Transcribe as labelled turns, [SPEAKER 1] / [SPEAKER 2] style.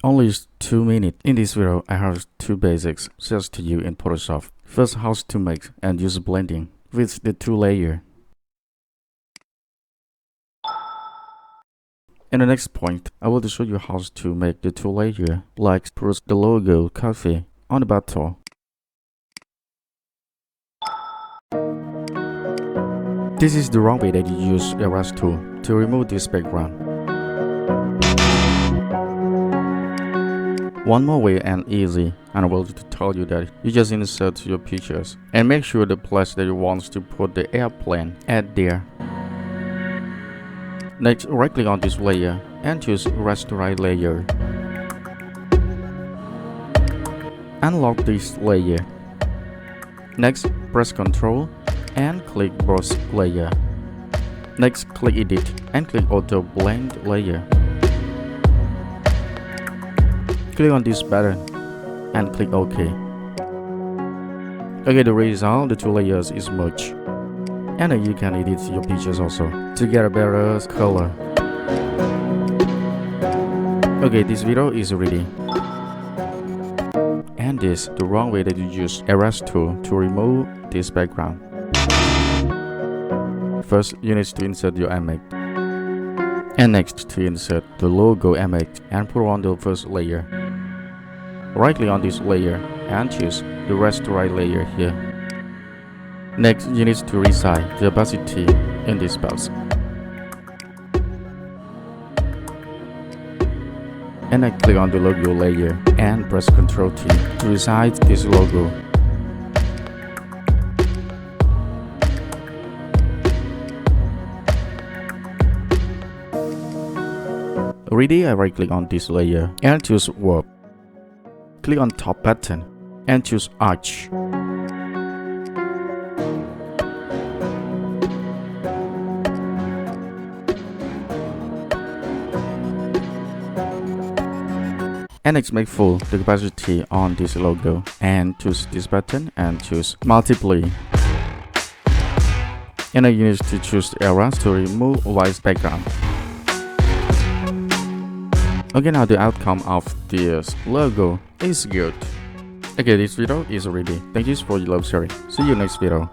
[SPEAKER 1] only 2 minutes. In this video, I have 2 basics suggested to you in Photoshop. First, how to make and use blending with the 2 layers. In the next point, I will show you how to make the 2 layers, like put the logo coffee on the bottle. This is the wrong way that you use erase tool to remove this background. One more way and easy, and I will tell you that you just insert your pictures and make sure the place that you want to put the airplane at there. Next, right click on this layer and choose rasterize layer. Unlock this layer. Next, press Ctrl and click Brush layer. Next, click Edit and click Auto Blend layer. Click on this button and click OK. Okay, the result, the 2 layers is merged. And then you can edit your pictures also to get a better color. Okay, this video is ready. And this the wrong way that you use erase tool to remove this background. First, you need to insert your image. And next, to insert the logo image and put on the first layer. Right click on this layer and choose the rasterize layer here. Next, you need to resize the opacity in this box. And then click on the logo layer and press Ctrl T to resize this logo. Ready, I right click on this layer and choose Warp. Click on top pattern and choose Arch. And next, make full the capacity on this logo and choose this button and choose multiply. And then you need to choose the erase to remove white background. Okay, now the outcome of this logo is good. Okay, this video is ready. Thank you for your love sharing. See you next video.